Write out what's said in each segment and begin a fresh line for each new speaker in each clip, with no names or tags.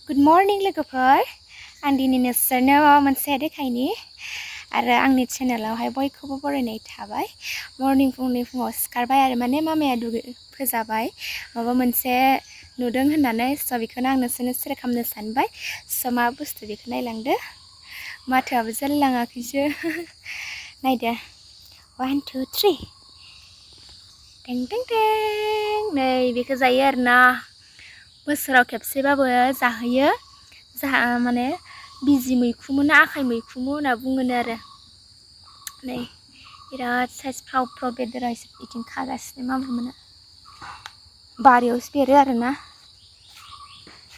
Good morning लोगोफोर आं दिनै नोंसोरनो मोनसे देखायनि आरो आंनि चेनेलावहाय बयखौबो बरायनाय थाबाय मर्निं फुङाव सिखारबाय आरो माने मामाया फोजाबाय माबा मोनसे नुदों होननानै स' बेखौनो आं नोंसोरनो शेयार खालामनो सानबाय स' मा बुस्थु बेखौ नायलांदो माथोआबो जालाङाखैसो नायदो 1 2 3 टें टें टें नै बेखौ जायो आरोना बोसोराव खेबसेबाबो जाहैयो माने बिजि मैखुन ना आखाइ मैखुन होनना बुङोनो आरो नै बिराद साइज फ्राव फ्राव बेदरा इथिं खागासिनो मामामोना बारियावसो बेरो आरोना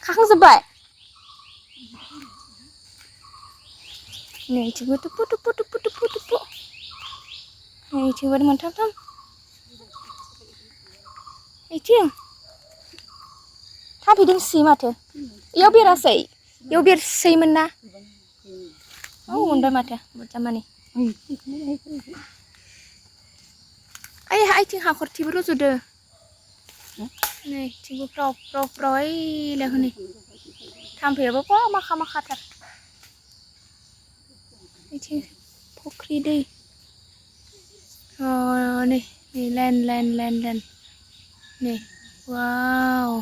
खाखांजोब्बाय नै इथिंबो टुपु टुपु टुपु टुपु टुपु नै इथिंबो मोनथाम इथिं थाफैदोंसै माथो इयाव बेरासै इयाव बेरसैमोन ना औ मोनबाय माथो बुरजा मानि ओइ आइथिं हाखरथिबो रज'दो नै इथिंबो फ्राव फ्राव फ्राव ओइले हनै थाम्फैयाबो माखाथार इथिं फुख्रि दै नै लाइन नै वाव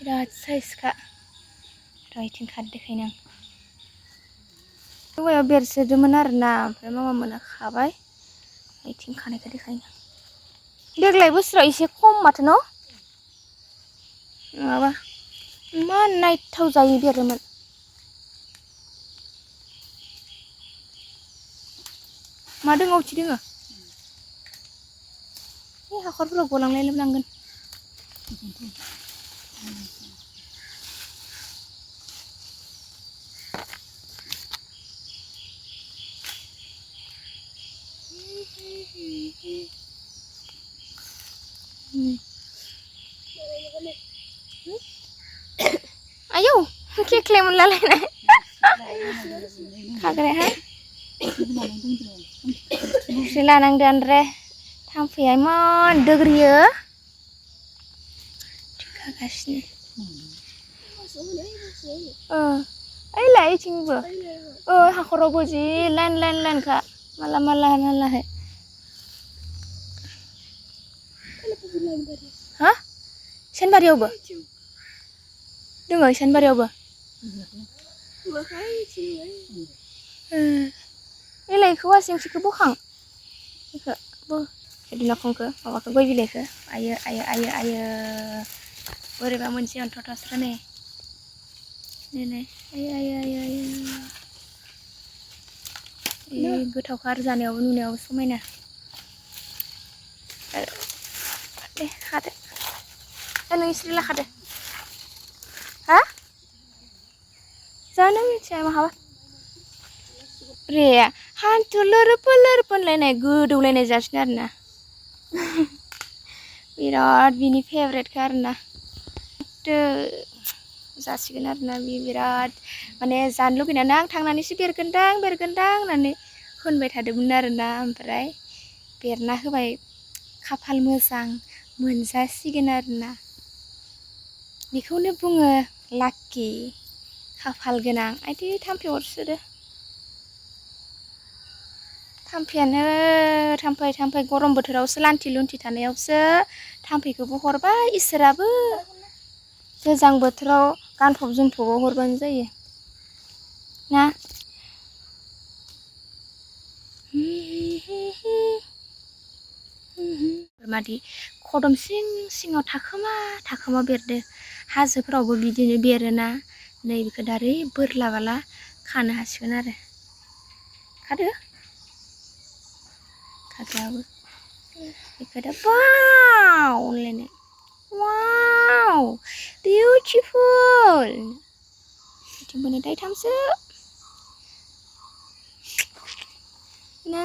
बिराद साइजखा र' इथिं खारदेखायनो आं दहायाव बेरसोदोंमोन आरोना ओमफ्राय मामा मोना खाबाय इथिं खानायखौ देखायनो देग्लाय बोसोराव एसे खम माथो न' नङाबा इमान नायथाव जायो बेरोमोन मा दङ अबेथि दङ बे हाखरफोराव गलांलांगोन आयौ केकले मोनलालायनाय खाग्राया मुस्रि लानांदो ओमफ्राय थाम्फैया इमान दोग्रियो खागासिनो ओइलाय इथिंबो हाखरावबो जि लाइन खा मालाहाय हा सेनबारियावबो दोङो सेनबारियावबो बिलाइखौ वासिंसिखौ बोखां बेखौ दिनाखंखौ माबाखौ गय बिलाइखौ आयो बोरैबा मोनसे अन्थ'थ'स्रो नै आयो गोथावखा आरो जानायावबो नुनायावबो समायना दे खादो नोंसोर लाखादो हा जानो मिथिया माहाबा रे हान्थु लोरफोनलायनाय गोदौलायनाय जासिनो आरोना बिराद बिनि फेभरेटखा आरोना जासिगोन आरोना बि बिराद माने जानो लुगैनानै आं थांनानैसो बेरगोनदां होननानै होनबाय थादोंमोन आरोना ओमफ्राय बेरना होबाय खाफाल मोजां मोनजासिगोन आरोना बेखौनो बुङो लाक्कि खाफाल गोनां आइदि थाम्फै अरसोदो थाम्फै गरम बोथोरावसो लान्थि लुन्थि थानायावसो थाम्फैखौबो हरबाय इसोराबो गोजां बोथोराव गानफब जोमफबाव हरबानो जायो ना मादि खदम सिङाव थाखोमा बेरदो हाजोफोरावबो बिदिनो बेरोना नै बेखौ दारै बोरलाबाला खानो हासिगोन आरो खादो खाग्राबो बेखौ दा वाव होनलायनाय वाव बिउटिफुल बिथिंबो नै दायथामसो ना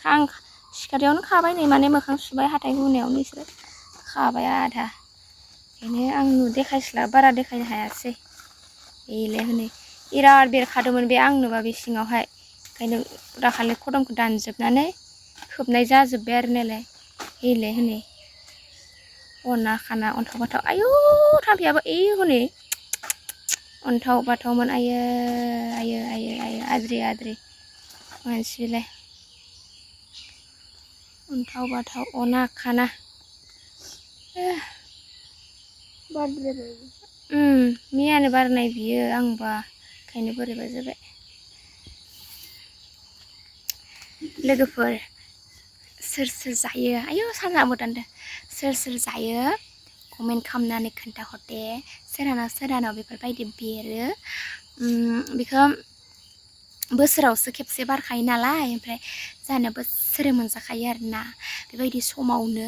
आं सिखारियावनो खाबाय नै माने मोखां सुबाय हाथाय हुनायावनो बिसोरो खाबाय आधा बेनो आं बारा देखायनो हायासै एले हनै बिराद बेरखादोंमोन बे आंनोबा बे सिङावहाय ओंखायनो दाखालि खदमखौ दानजोबनानै खोबनाय जाजोब्बाय आरो नालाय एले हनै अना खाना अन्थाव बाथाव आयु थाम्फैयाबो हनै अन्थाव बाथावमोन आयो आद्रि मानसिलाय अन्थाव बाथाव अना खाना मैयानो बारनाय बियो आंबा ओंखायनो बोरैबा जाबाय लोगोफोर सोर जायो आयु साजाबो दानदो सोर जायो कमेन्ट खालामनानै खोन्थाहरदे सोरहानाव बेफोरबायदि बेरो बेखौ बोसोरावसो खेबसे बारखायो नालाय ओमफ्राय जानो बोसोरे मोनजाखायो आरोना बेबायदि समावनो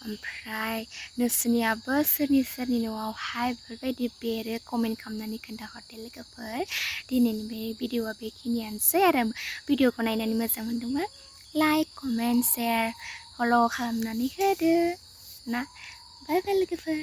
ओमफ्राय नोंसोरनियाबो सोरनि न'आवहाय बेफोरबायदि बेरो कमेन्ट खालामनानै खोन्थाहरदे लोगोफोर दिनैनि बे भिडिअआ बेखिनियानोसै आरो भिडिअखौ नायनानै मोजां मोनदोंबा लाइक कमेन्ट शेयार फल' खालामनानै होदो ना बाय बाय लोगोफोर